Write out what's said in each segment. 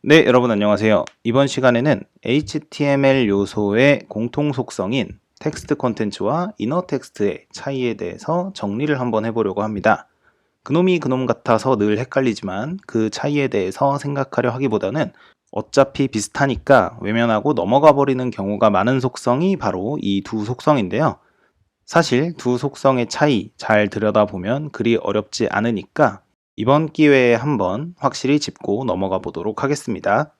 네, 여러분 안녕하세요. 이번 시간에는 HTML 요소의 공통 속성인 텍스트 콘텐츠와 이너 텍스트의 차이에 대해서 정리를 한번 해보려고 합니다. 그놈이 그놈 같아서 늘 헷갈리지만 그 차이에 대해서 생각하려 하기보다는 어차피 비슷하니까 외면하고 넘어가 버리는 경우가 많은 속성이 바로 이 두 속성인데요. 사실 두 속성의 차이 잘 들여다보면 그리 어렵지 않으니까 이번 기회에 한번 확실히 짚고 넘어가 보도록 하겠습니다.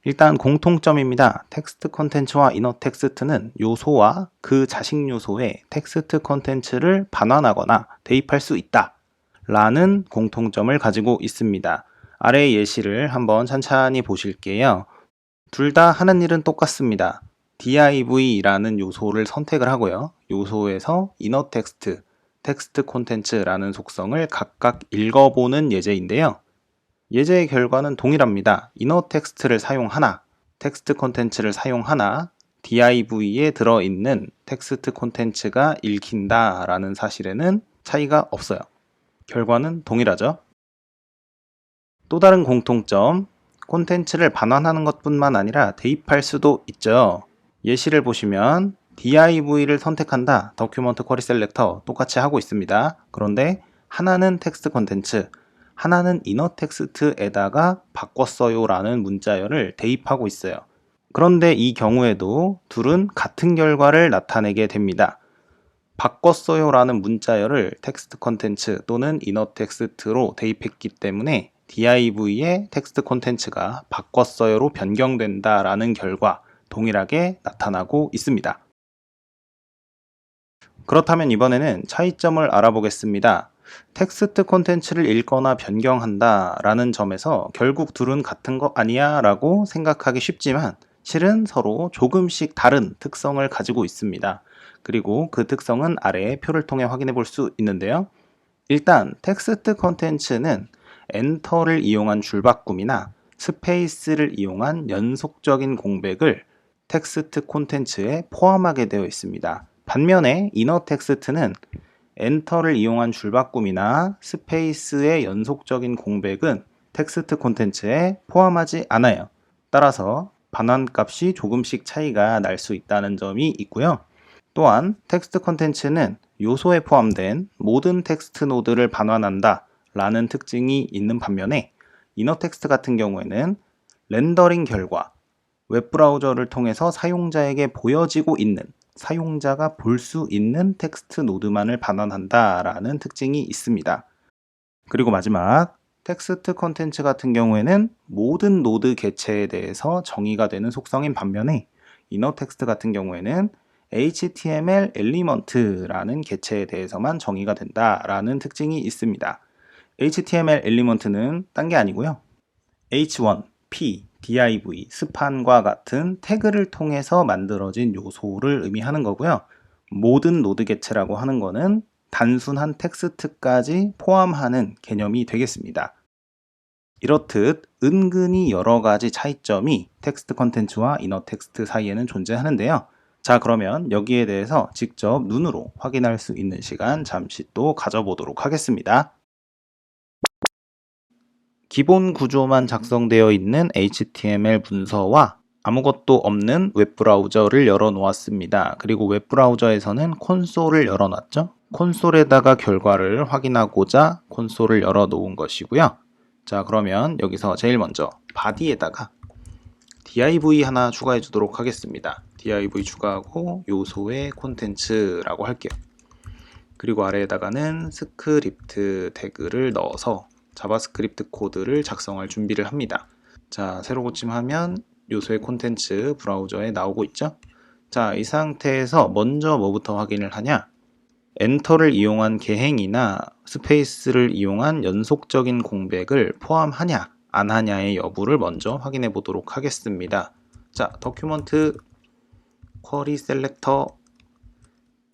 일단 공통점입니다. 텍스트 콘텐츠와 이너 텍스트는 요소와 그 자식 요소의 텍스트 콘텐츠를 반환하거나 대입할 수 있다 라는 공통점을 가지고 있습니다. 아래 예시를 한번 찬찬히 보실게요. 둘 다 하는 일은 똑같습니다. div라는 요소를 선택을 하고요. 요소에서 이너 텍스트, 텍스트 콘텐츠라는 속성을 각각 읽어보는 예제인데요. 예제의 결과는 동일합니다. 이너 텍스트를 사용하나, 텍스트 콘텐츠를 사용하나, div에 들어있는 텍스트 콘텐츠가 읽힌다 라는 사실에는 차이가 없어요. 결과는 동일하죠. 또 다른 공통점, 콘텐츠를 반환하는 것뿐만 아니라 대입할 수도 있죠. 예시를 보시면 div를 선택한다, 도큐먼트 쿼리 셀렉터 똑같이 하고 있습니다. 그런데 하나는 텍스트 콘텐츠, 하나는 이너 텍스트에다가 바꿨어요 라는 문자열을 대입하고 있어요. 그런데 이 경우에도 둘은 같은 결과를 나타내게 됩니다. 바꿨어요 라는 문자열을 텍스트 콘텐츠 또는 이너 텍스트로 대입했기 때문에 div의 텍스트 콘텐츠가 바꿨어요로 변경된다 라는 결과 동일하게 나타나고 있습니다. 그렇다면 이번에는 차이점을 알아보겠습니다. 텍스트 콘텐츠를 읽거나 변경한다 라는 점에서 결국 둘은 같은 거 아니야 라고 생각하기 쉽지만 실은 서로 조금씩 다른 특성을 가지고 있습니다. 그리고 그 특성은 아래의 표를 통해 확인해 볼 수 있는데요. 일단 텍스트 콘텐츠는 엔터를 이용한 줄바꿈이나 스페이스를 이용한 연속적인 공백을 텍스트 콘텐츠에 포함하게 되어 있습니다. 반면에 이너 텍스트는 엔터를 이용한 줄바꿈이나 스페이스의 연속적인 공백은 텍스트 콘텐츠에 포함하지 않아요. 따라서 반환값이 조금씩 차이가 날 수 있다는 점이 있고요. 또한 텍스트 콘텐츠는 요소에 포함된 모든 텍스트 노드를 반환한다 라는 특징이 있는 반면에 이너 텍스트 같은 경우에는 렌더링 결과, 웹브라우저를 통해서 사용자에게 보여지고 있는, 사용자가 볼 수 있는 텍스트 노드만을 반환한다 라는 특징이 있습니다. 그리고 마지막, 텍스트 콘텐츠 같은 경우에는 모든 노드 개체에 대해서 정의가 되는 속성인 반면에 이너 텍스트 같은 경우에는 HTML 엘리먼트라는 개체에 대해서만 정의가 된다라는 특징이 있습니다. HTML 엘리먼트는 딴 게 아니고요. H1, P, div, 스판과 같은 태그를 통해서 만들어진 요소를 의미하는 거고요. 모든 노드 개체라고 하는 거는 단순한 텍스트까지 포함하는 개념이 되겠습니다. 이렇듯 은근히 여러 가지 차이점이 텍스트 컨텐츠와 이너 텍스트 사이에는 존재하는데요. 자, 그러면 여기에 대해서 직접 눈으로 확인할 수 있는 시간 잠시 또 가져보도록 하겠습니다. 기본 구조만 작성되어 있는 HTML 문서와 아무것도 없는 웹브라우저를 열어 놓았습니다. 그리고 웹브라우저에서는 콘솔을 열어 놨죠. 콘솔에다가 결과를 확인하고자 콘솔을 열어 놓은 것이고요. 자, 그러면 여기서 제일 먼저 바디에다가 div 하나 추가해 주도록 하겠습니다. div 추가하고 요소의 콘텐츠라고 할게요. 그리고 아래에다가는 스크립트 태그를 넣어서 자바스크립트 코드를 작성할 준비를 합니다. 자, 새로 고침하면 요소의 콘텐츠 브라우저에 나오고 있죠? 자, 이 상태에서 먼저 뭐부터 확인을 하냐? 엔터를 이용한 개행이나 스페이스를 이용한 연속적인 공백을 포함하냐 안 하냐의 여부를 먼저 확인해 보도록 하겠습니다. 자, 도큐먼트 쿼리 셀렉터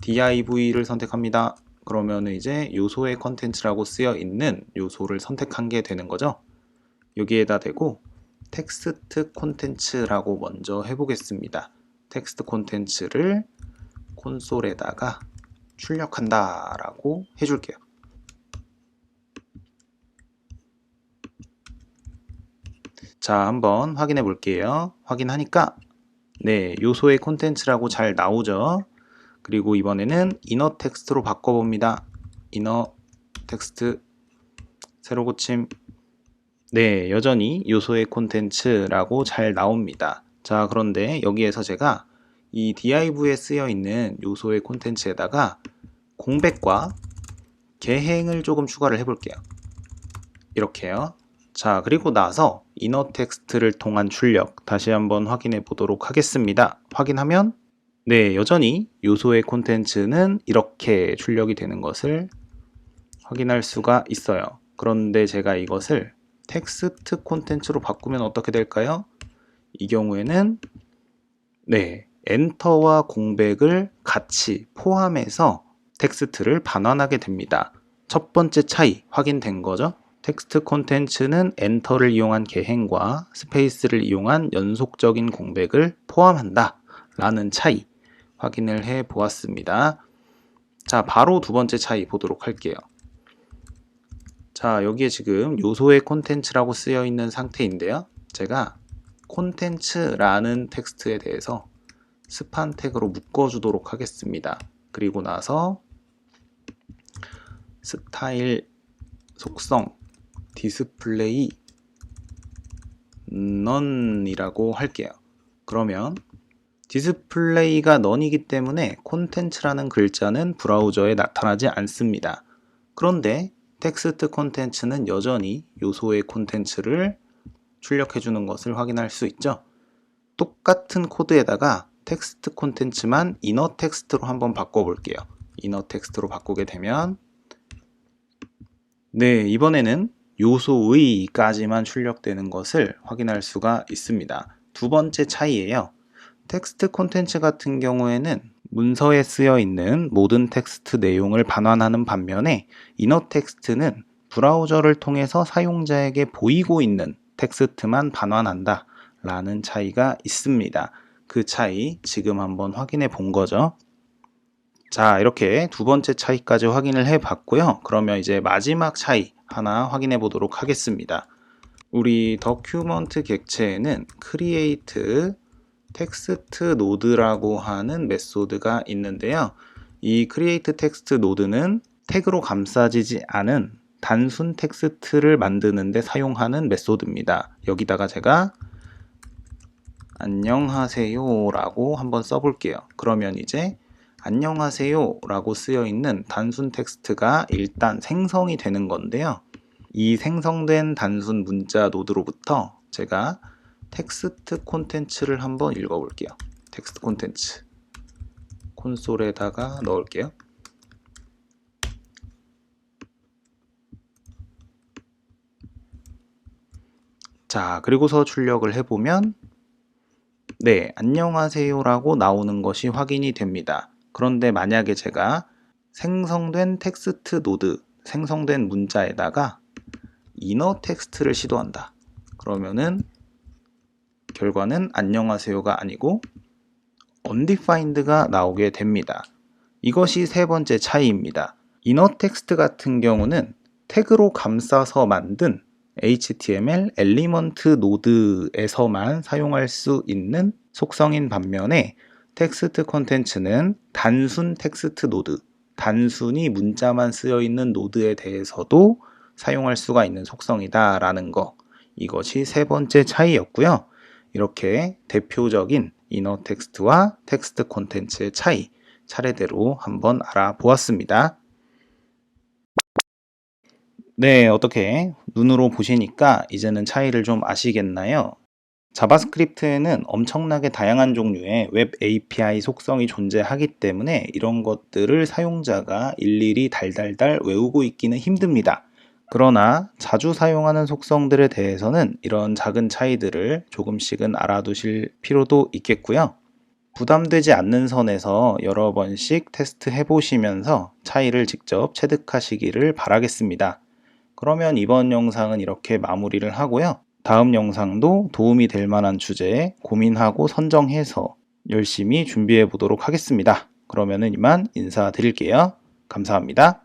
div를 선택합니다. 그러면 이제 요소의 컨텐츠라고 쓰여 있는 요소를 선택한 게 되는 거죠. 여기에다 대고 텍스트 콘텐츠라고 먼저 해보겠습니다. 텍스트 콘텐츠를 콘솔에다가 출력한다 라고 해줄게요. 자, 한번 확인해 볼게요. 확인하니까 네, 요소의 콘텐츠라고 잘 나오죠. 그리고 이번에는 이너 텍스트로 바꿔봅니다. 이너 텍스트 새로 고침. 네, 여전히 요소의 콘텐츠라고 잘 나옵니다. 자, 그런데 여기에서 제가 이 div에 쓰여 있는 요소의 콘텐츠에다가 공백과 개행을 조금 추가를 해볼게요. 이렇게요. 자, 그리고 나서 이너 텍스트를 통한 출력 다시 한번 확인해 보도록 하겠습니다. 확인하면 네, 여전히 요소의 콘텐츠는 이렇게 출력이 되는 것을 확인할 수가 있어요. 그런데 제가 이것을 텍스트 콘텐츠로 바꾸면 어떻게 될까요? 이 경우에는 네, 엔터와 공백을 같이 포함해서 텍스트를 반환하게 됩니다. 첫 번째 차이 확인된 거죠? 텍스트 콘텐츠는 엔터를 이용한 개행과 스페이스를 이용한 연속적인 공백을 포함한다 라는 차이 확인을 해 보았습니다. 자, 바로 두 번째 차이 보도록 할게요. 자, 여기에 지금 요소의 콘텐츠라고 쓰여 있는 상태인데요. 제가 콘텐츠라는 텍스트에 대해서 스판 태그로 묶어주도록 하겠습니다. 그리고 나서 스타일 속성 디스플레이 none이라고 할게요. 그러면 디스플레이가 none이기 때문에 콘텐츠라는 글자는 브라우저에 나타나지 않습니다. 그런데 텍스트 콘텐츠는 여전히 요소의 콘텐츠를 출력해주는 것을 확인할 수 있죠. 똑같은 코드에다가 텍스트 콘텐츠만 이너 텍스트로 한번 바꿔볼게요. 이너 텍스트로 바꾸게 되면 네, 이번에는 요소의까지만 출력되는 것을 확인할 수가 있습니다. 두 번째 차이예요. 텍스트 콘텐츠 같은 경우에는 문서에 쓰여 있는 모든 텍스트 내용을 반환하는 반면에 이너 텍스트는 브라우저를 통해서 사용자에게 보이고 있는 텍스트만 반환한다 라는 차이가 있습니다. 그 차이 지금 한번 확인해 본 거죠. 자, 이렇게 두 번째 차이까지 확인을 해 봤고요. 그러면 이제 마지막 차이 하나 확인해 보도록 하겠습니다. 우리 더큐먼트 객체에는 create text node라고 하는 메소드가 있는데요. 이 create text node는 태그로 감싸지지 않은 단순 텍스트를 만드는데 사용하는 메소드입니다. 여기다가 제가 안녕하세요 라고 한번 써볼게요. 그러면 이제 안녕하세요 라고 쓰여 있는 단순 텍스트가 일단 생성이 되는 건데요. 이 생성된 단순 문자 노드로부터 제가 텍스트 콘텐츠를 한번 읽어볼게요. 텍스트 콘텐츠 콘솔에다가 넣을게요. 자, 그리고서 출력을 해보면 네, 안녕하세요 라고 나오는 것이 확인이 됩니다. 그런데 만약에 제가 생성된 텍스트 노드, 생성된 문자에다가 이너 텍스트를 시도한다. 그러면은 결과는 안녕하세요가 아니고 undefined가 나오게 됩니다. 이것이 세 번째 차이입니다. 이너 텍스트 같은 경우는 태그로 감싸서 만든 HTML 엘리먼트 노드에서만 사용할 수 있는 속성인 반면에 텍스트 콘텐츠는 단순 텍스트 노드, 단순히 문자만 쓰여 있는 노드에 대해서도 사용할 수가 있는 속성이다 라는 거, 이것이 세 번째 차이였고요. 이렇게 대표적인 이너 텍스트와 텍스트 콘텐츠의 차이 차례대로 한번 알아보았습니다. 네, 어떻게 눈으로 보시니까 이제는 차이를 좀 아시겠나요? 자바스크립트에는 엄청나게 다양한 종류의 웹 API 속성이 존재하기 때문에 이런 것들을 사용자가 일일이 달달달 외우고 있기는 힘듭니다. 그러나 자주 사용하는 속성들에 대해서는 이런 작은 차이들을 조금씩은 알아두실 필요도 있겠고요. 부담되지 않는 선에서 여러 번씩 테스트 해보시면서 차이를 직접 체득하시기를 바라겠습니다. 그러면 이번 영상은 이렇게 마무리를 하고요. 다음 영상도 도움이 될 만한 주제에 고민하고 선정해서 열심히 준비해 보도록 하겠습니다. 그러면은 이만 인사드릴게요. 감사합니다.